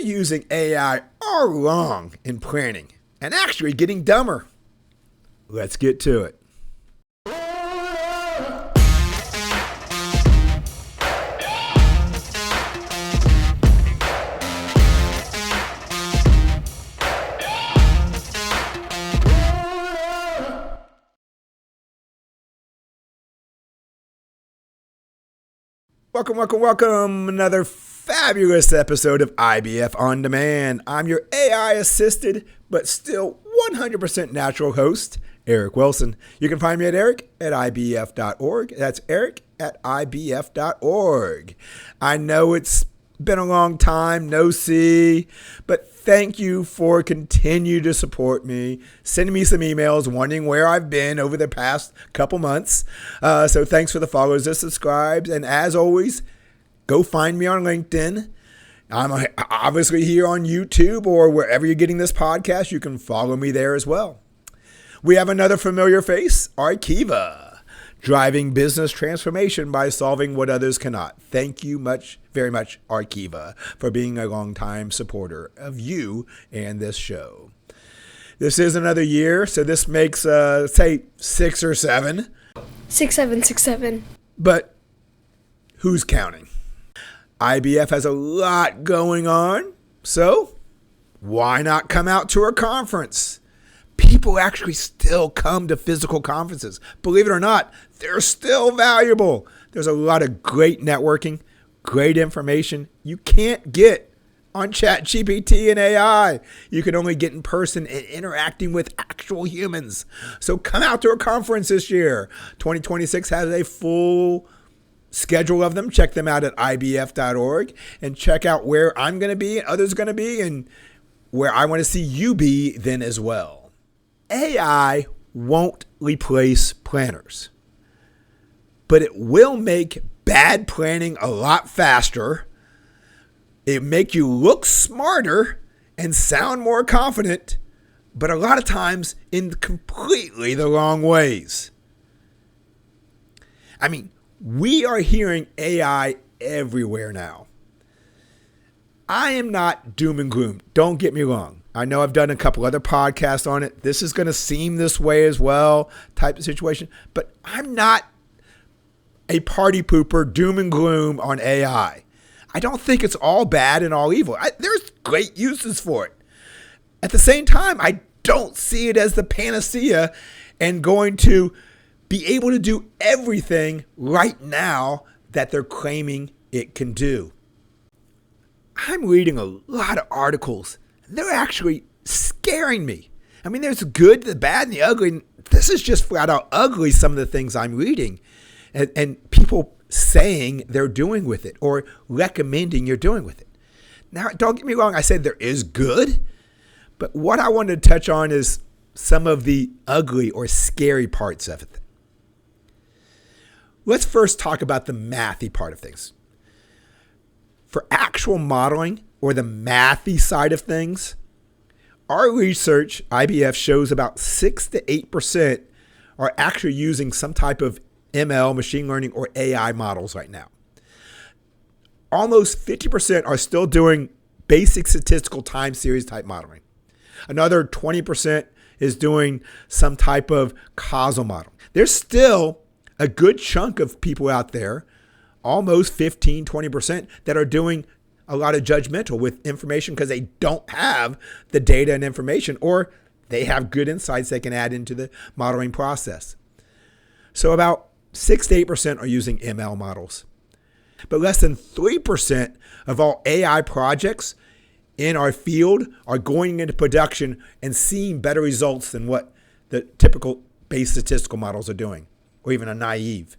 using AI all wrong in planning and actually getting dumber. Let's get to it. Welcome. Another fabulous episode of IBF On Demand. I'm your AI-assisted, but still 100% natural host, Eric Wilson. You can find me at eric@ibf.org. That's eric@ibf.org. I know it's been a long time, no see, but thank you for continue to support me, sending me some emails wondering where I've been over the past couple months. So thanks for the follows and subscribes. And as always, go find me on LinkedIn. I'm obviously here on YouTube or wherever you're getting this podcast. You can follow me there as well. We have another familiar face, Arkiva. Driving business transformation by solving what others cannot. Thank you very much, Arkiva, for being a longtime supporter of you and this show. This is another year, so this makes, say, 6 or 7. 6, 7. But who's counting? IBF has a lot going on, so why not come out to a conference? People actually still come to physical conferences. Believe it or not, they're still valuable. There's a lot of great networking, great information you can't get on ChatGPT and AI. You can only get in person and interacting with actual humans. So come out to a conference this year. 2026 has a full schedule of them. Check them out at ibf.org and check out where I'm going to be and others are going to be and where I want to see you be then as well. AI won't replace planners, but it will make bad planning a lot faster. It make you look smarter and sound more confident, but a lot of times in completely the wrong ways. I mean, we are hearing AI everywhere now. I am not doom and gloom. Don't get me wrong. I know I've done a couple other podcasts on it. This is going to seem this way as well, type of situation. But I'm not a party pooper, doom and gloom on AI. I don't think it's all bad and all evil. There's great uses for it. At the same time, I don't see it as the panacea and going to be able to do everything right now that they're claiming it can do. I'm reading a lot of articles. They're actually scaring me. I mean, there's the good, the bad, and the ugly. This is just flat out ugly, some of the things I'm reading. And people saying they're doing with it or recommending you're doing with it. Now, don't get me wrong. I said there is good. But what I wanted to touch on is some of the ugly or scary parts of it. Let's first talk about the mathy part of things. For actual modeling, or the mathy side of things, our research, IBF, shows about 6 to 8% are actually using some type of ML, machine learning, or AI models right now. Almost 50% are still doing basic statistical time series type modeling. Another 20% is doing some type of causal model. There's still a good chunk of people out there, almost 15, 20%, that are doing a lot of judgmental with information because they don't have the data and information, or they have good insights they can add into the modeling process. So about 6 to 8% are using ML models. But less than 3% of all AI projects in our field are going into production and seeing better results than what the typical base statistical models are doing, or even a naive.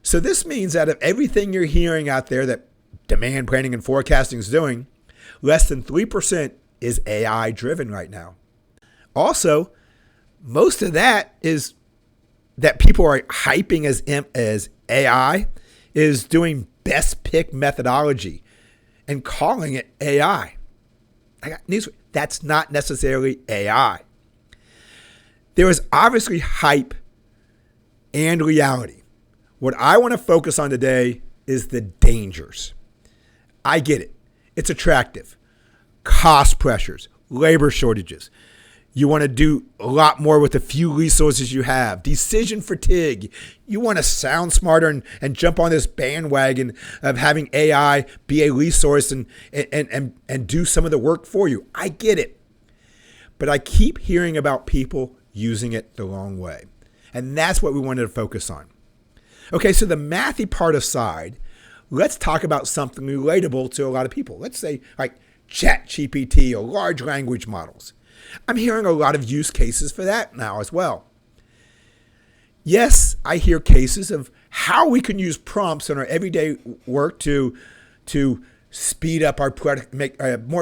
So this means that of everything you're hearing out there that demand planning and forecasting is doing, less than 3% is AI driven right now. Also, most of that is that people are hyping as AI is doing best pick methodology and calling it AI. I got news. That's not necessarily AI. There is obviously hype and reality. What I want to focus on today is the dangers. I get it. It's attractive. Cost pressures, labor shortages. You want to do a lot more with the few resources you have. Decision fatigue. You want to sound smarter and jump on this bandwagon of having AI be a resource and do some of the work for you. I get it. But I keep hearing about people using it the wrong way. And that's what we wanted to focus on. Okay, so the mathy part aside, let's talk about something relatable to a lot of people. Let's say like ChatGPT or large language models. I'm hearing a lot of use cases for that now as well. Yes, I hear cases of how we can use prompts in our everyday work to speed up our product,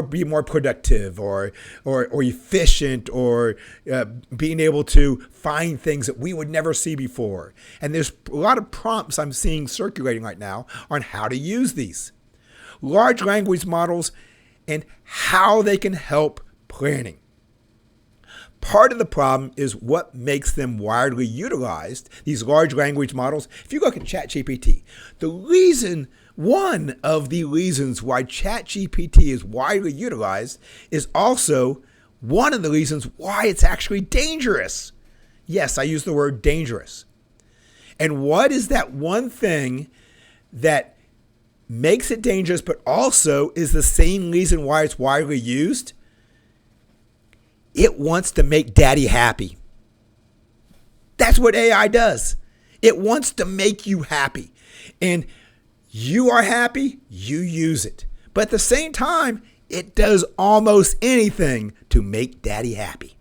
be more productive or efficient, or being able to find things that we would never see before. And there's a lot of prompts I'm seeing circulating right now on how to use these large language models and how they can help planning. Part of the problem is what makes them widely utilized, these large language models. If you look at ChatGPT, one of the reasons why ChatGPT is widely utilized is also one of the reasons why it's actually dangerous. Yes, I use the word dangerous. And what is that one thing that makes it dangerous, but also is the same reason why it's widely used? It wants to make daddy happy. That's what AI does. It wants to make you happy. And you are happy, you use it. But at the same time, it does almost anything to make daddy happy.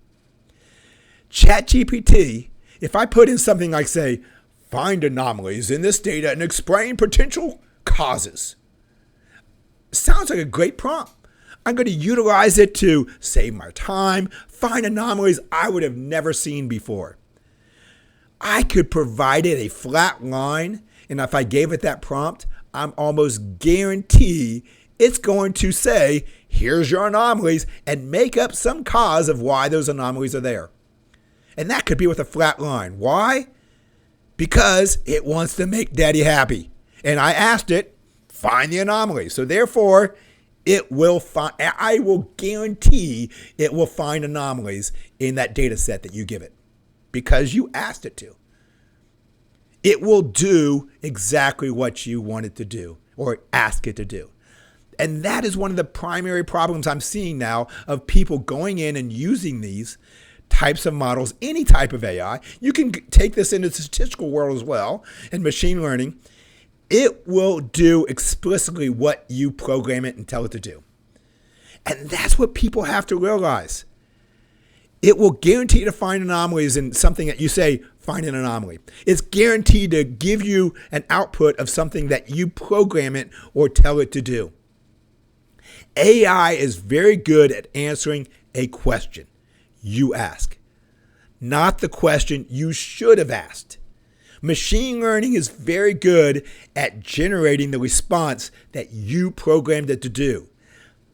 ChatGPT, if I put in something like, say, find anomalies in this data and explain potential causes, sounds like a great prompt. I'm going to utilize it to save my time, find anomalies I would have never seen before. I could provide it a flat line, and if I gave it that prompt, I'm almost guarantee it's going to say, here's your anomalies, and make up some cause of why those anomalies are there. And that could be with a flat line. Why? Because it wants to make daddy happy. And I asked it, find the anomalies. So therefore, I will guarantee it will find anomalies in that data set that you give it because you asked it to. It will do exactly what you want it to do or ask it to do. And that is one of the primary problems I'm seeing now of people going in and using these types of models, any type of AI. You can take this into the statistical world as well and machine learning. It will do explicitly what you program it and tell it to do. And that's what people have to realize. It will guarantee to find anomalies in something that you say, find an anomaly. It's guaranteed to give you an output of something that you program it or tell it to do. AI is very good at answering a question you ask, not the question you should have asked. Machine learning is very good at generating the response that you programmed it to do.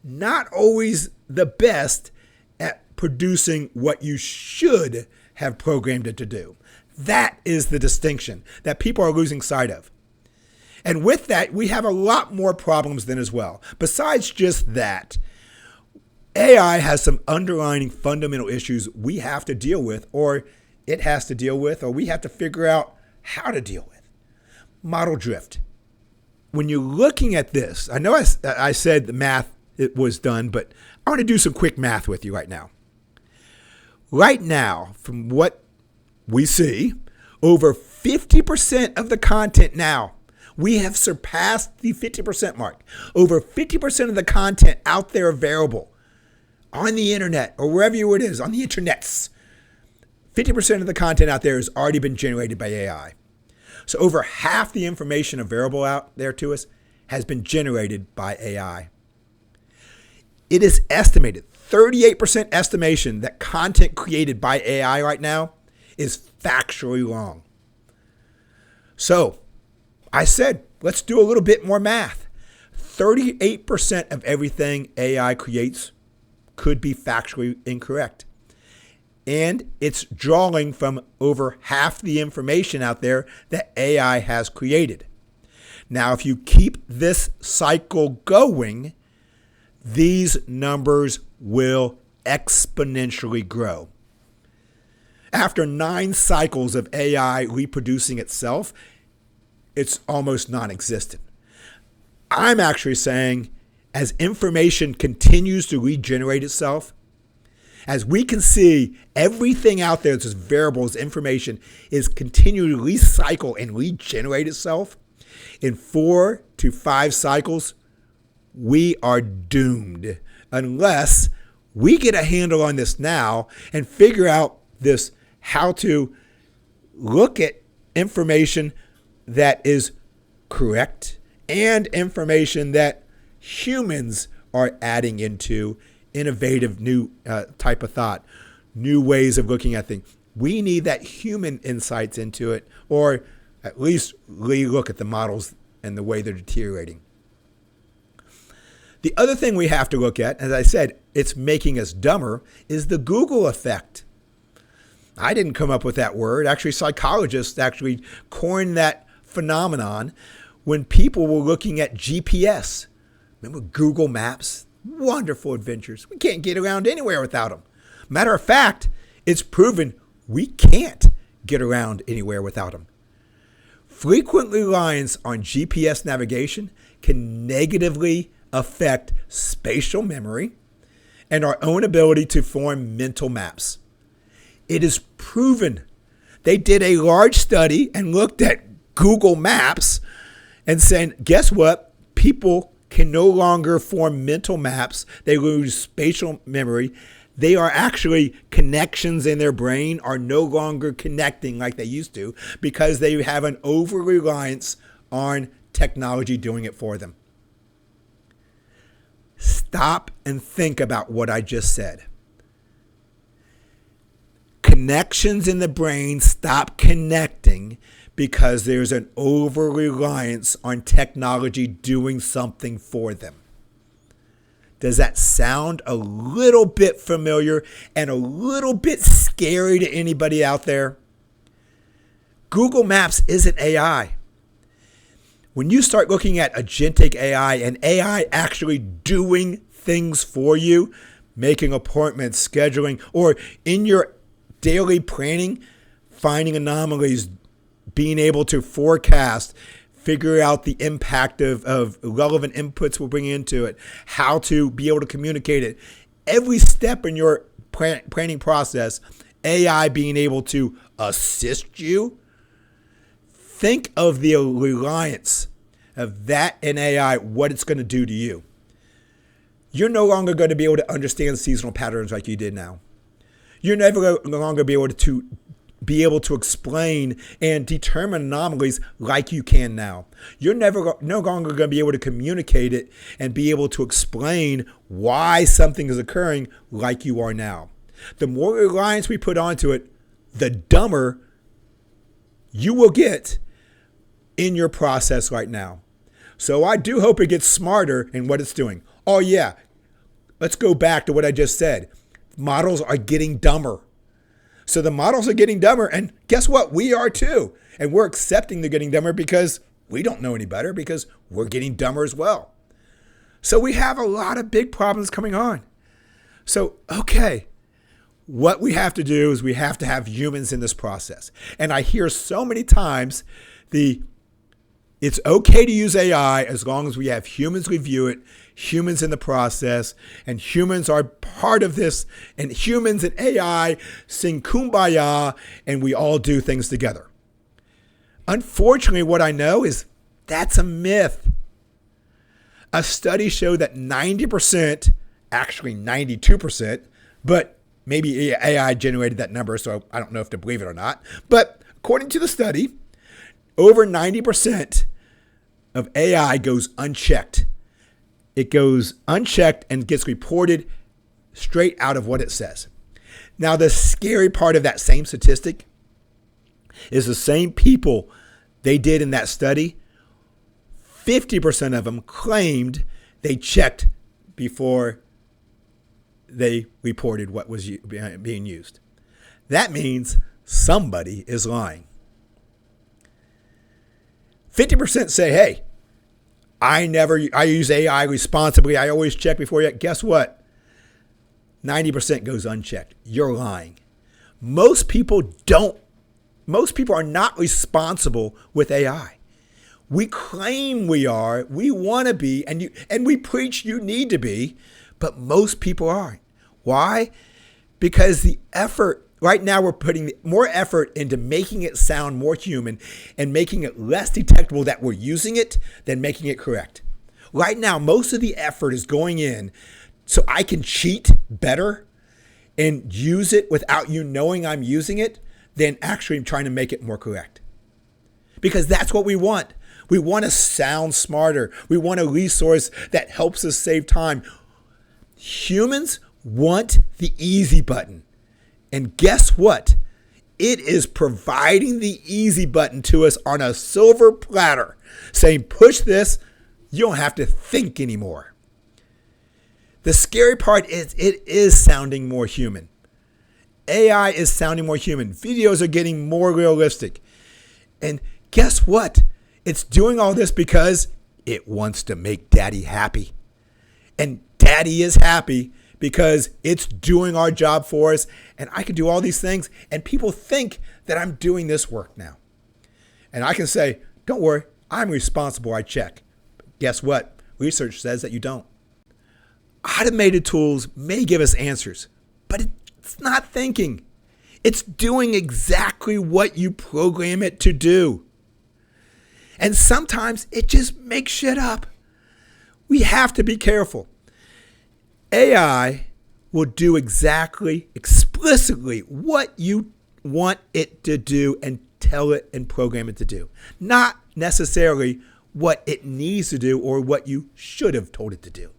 Not always the best at producing what you should have programmed it to do. That is the distinction that people are losing sight of. And with that, we have a lot more problems then as well. Besides just that, AI has some underlying fundamental issues we have to deal with, or it has to deal with, or we have to figure out how to deal with. Model drift. When you're looking at this, I know I said the math it was done, but I want to do some quick math with you right now. Right now, from what we see, over 50% of the content now, we have surpassed the 50% mark. Over 50% of the content out there available on the internet or wherever it is, on the internets, 50% of the content out there has already been generated by AI. So over half the information available out there to us has been generated by AI. It is estimated, 38% estimation, that content created by AI right now is factually wrong. So I said, let's do a little bit more math. 38% of everything AI creates could be factually incorrect. And it's drawing from over half the information out there that AI has created. Now, if you keep this cycle going, these numbers will exponentially grow. After 9 cycles of AI reproducing itself, it's almost non-existent. I'm actually saying as information continues to regenerate itself, as we can see everything out there that's variable as information is continuing to recycle and regenerate itself, in 4 to 5 cycles, we are doomed unless we get a handle on this now and figure out this, how to look at information that is correct and information that humans are adding into innovative new type of thought, new ways of looking at things. We need that human insights into it, or at least re-look at the models and the way they're deteriorating. The other thing we have to look at, as I said, it's making us dumber, is the Google effect. I didn't come up with that word. Actually, psychologists actually coined that phenomenon when people were looking at GPS. Remember Google Maps? Wonderful adventures. We can't get around anywhere without them. Matter of fact, it's proven we can't get around anywhere without them. Frequent reliance on GPS navigation can negatively affect spatial memory and our own ability to form mental maps. It is proven. They did a large study and looked at Google Maps and said, guess what? People can no longer form mental maps. They lose spatial memory. They are actually, connections in their brain are no longer connecting like they used to because they have an over-reliance on technology doing it for them. Stop and think about what I just said. Connections in the brain stop connecting because there's an over-reliance on technology doing something for them. Does that sound a little bit familiar and a little bit scary to anybody out there? Google Maps isn't AI. When you start looking at agentic AI and AI actually doing things for you, making appointments, scheduling, or in your daily planning, finding anomalies, being able to forecast, figure out the impact of relevant inputs we'll bring into it, how to be able to communicate it. Every step in your planning process, AI being able to assist you. Think of the reliance of that in AI, what it's going to do to you. You're no longer going to be able to understand seasonal patterns like you did now. You're never no longer be able to explain and determine anomalies like you can now. You're no longer going to be able to communicate it and be able to explain why something is occurring like you are now. The more reliance we put onto it, the dumber you will get in your process right now. So I do hope it gets smarter in what it's doing. Oh yeah, let's go back to what I just said. Models are getting dumber. So the models are getting dumber, and guess what? We are too. And we're accepting they're getting dumber because we don't know any better, because we're getting dumber as well. So we have a lot of big problems coming on. So, okay, what we have to do is we have to have humans in this process. And I hear so many times it's okay to use AI as long as we have humans review it, humans in the process, and humans are part of this, and humans and AI sing kumbaya, and we all do things together. Unfortunately, what I know is that's a myth. A study showed that 90%, actually 92%, but maybe AI generated that number, so I don't know if to believe it or not. But according to the study, over 90% of AI goes unchecked. It goes unchecked and gets reported straight out of what it says. Now, the scary part of that same statistic is the same people they did in that study, 50% of them claimed they checked before they reported what was being used. That means somebody is lying. 50% say, hey, I use AI responsibly. I always check before you. Guess what? 90% goes unchecked. You're lying. Most people are not responsible with AI. We claim we are, we want to be, and we preach you need to be, but most people aren't. Why? Because the effort, right now we're putting more effort into making it sound more human and making it less detectable that we're using it than making it correct. Right now, most of the effort is going in so I can cheat better and use it without you knowing I'm using it than actually trying to make it more correct. Because that's what we want. We want to sound smarter. We want a resource that helps us save time. Humans want the easy button. And guess what? It is providing the easy button to us on a silver platter, saying, push this, you don't have to think anymore. The scary part is it is sounding more human. AI is sounding more human. Videos are getting more realistic. And guess what? It's doing all this because it wants to make daddy happy. And daddy is happy because it's doing our job for us. And I can do all these things. And people think that I'm doing this work now. And I can say, don't worry, I'm responsible. I check. But guess what? Research says that you don't. Automated tools may give us answers, but it's not thinking. It's doing exactly what you program it to do. And sometimes it just makes shit up. We have to be careful. AI will do exactly, explicitly what you want it to do and tell it and program it to do. Not necessarily what it needs to do or what you should have told it to do.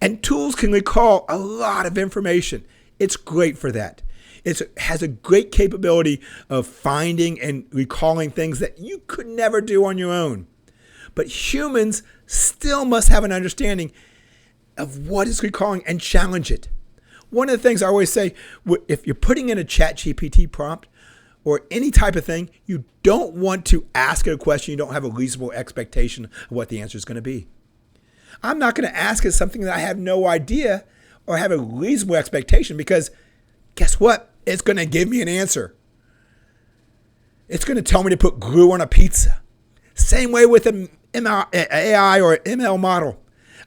And tools can recall a lot of information. It's great for that. It has a great capability of finding and recalling things that you could never do on your own. But humans still must have an understanding of what it's recalling and challenge it. One of the things I always say, if you're putting in a ChatGPT prompt or any type of thing, you don't want to ask it a question you don't have a reasonable expectation of what the answer is going to be. I'm not going to ask it something that I have no idea or have a reasonable expectation because guess what? It's going to give me an answer. It's going to tell me to put glue on a pizza. Same way with an AI or ML model.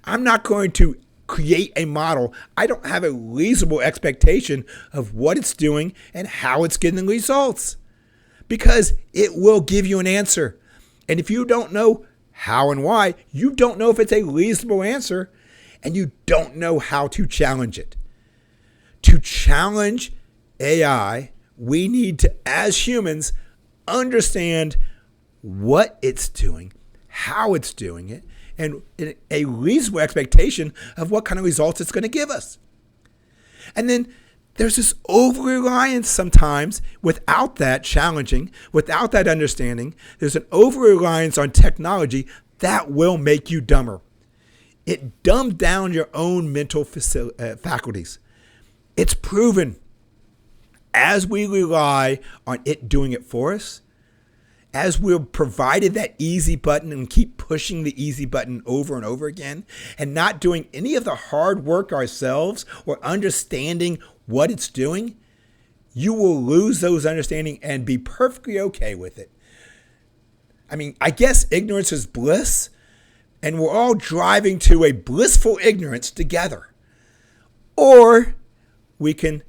I'm not going to create a model. I don't have a reasonable expectation of what it's doing and how it's getting the results because it will give you an answer. And if you don't know how and why, you don't know if it's a reasonable answer, and you don't know how to challenge it. To challenge AI, we need to, as humans, understand what it's doing, how it's doing it, and a reasonable expectation of what kind of results it's going to give us. And then there's this over-reliance sometimes without that challenging, without that understanding. There's an over-reliance on technology that will make you dumber. It dumbs down your own mental faculties. It's proven. As we rely on it doing it for us, as we're provided that easy button and keep pushing the easy button over and over again and not doing any of the hard work ourselves or understanding what it's doing, you will lose those understanding and be perfectly okay with it. I mean, I guess ignorance is bliss, and we're all driving to a blissful ignorance together. Or we can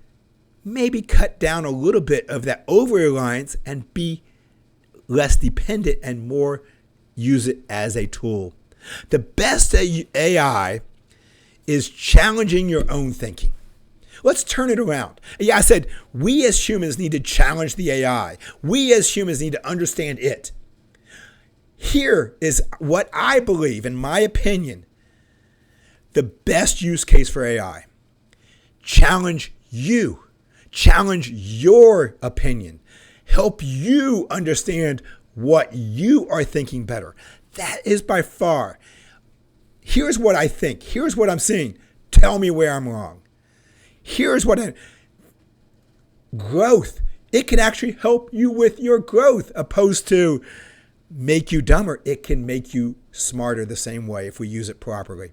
maybe cut down a little bit of that over-reliance and be less dependent and more use it as a tool. The best AI is challenging your own thinking. Let's turn it around. Yeah, I said we as humans need to challenge the AI. We as humans need to understand it. Here is what I believe, in my opinion, the best use case for AI. Challenge you. Challenge your opinion. Help you understand what you are thinking better. That is by far. Here's what I think. Here's what I'm seeing. Tell me where I'm wrong. Here's what growth. It can actually help you with your growth opposed to make you dumber. It can make you smarter the same way if we use it properly.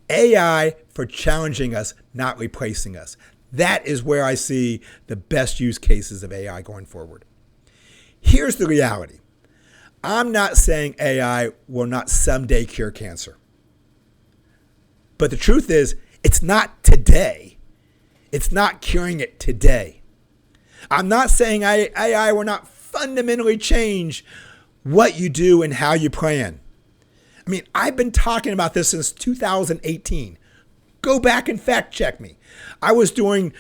AI for challenging us, not replacing us. That is where I see the best use cases of AI going forward. Here's the reality. I'm not saying AI will not someday cure cancer. But the truth is, it's not today. It's not curing it today. I'm not saying AI will not fundamentally change what you do and how you plan. I mean, I've been talking about this since 2018. Go back and fact check me. I was doing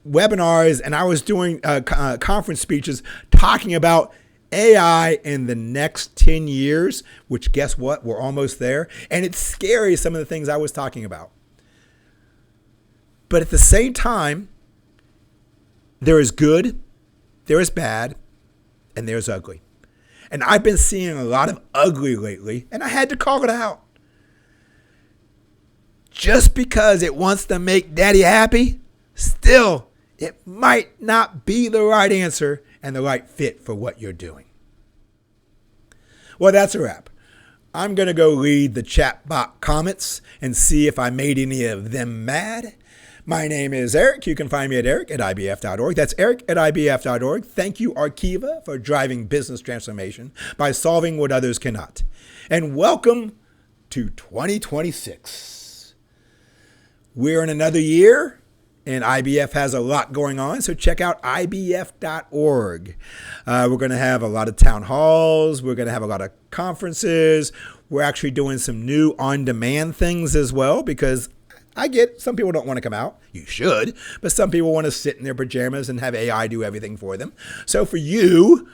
webinars and I was doing conference speeches talking about AI in the next 10 years, which guess what? We're almost there. And it's scary, some of the things I was talking about. But at the same time, there is good, there is bad, and there's ugly. And I've been seeing a lot of ugly lately, and I had to call it out. Just because it wants to make daddy happy, still, it might not be the right answer and the right fit for what you're doing. Well, that's a wrap. I'm going to go read the chatbot comments and see if I made any of them mad. My name is Eric. You can find me at eric@ibf.org. That's eric@ibf.org. Thank you, Arkiva, for driving business transformation by solving what others cannot. And welcome to 2026. We're in another year, and IBF has a lot going on, so check out ibf.org. We're going to have a lot of town halls. We're going to have a lot of conferences. We're actually doing some new on-demand things as well, because I get some people don't want to come out. You should. But some people want to sit in their pajamas and have AI do everything for them. So for you,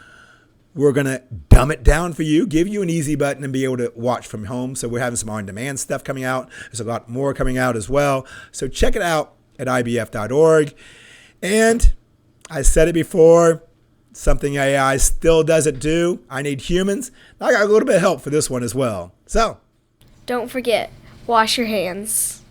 we're going to dumb it down for you, give you an easy button and be able to watch from home. So we're having some on-demand stuff coming out. There's a lot more coming out as well. So check it out at ibf.org. And I said it before, something AI still doesn't do. I need humans. I got a little bit of help for this one as well. So Don't forget, wash your hands.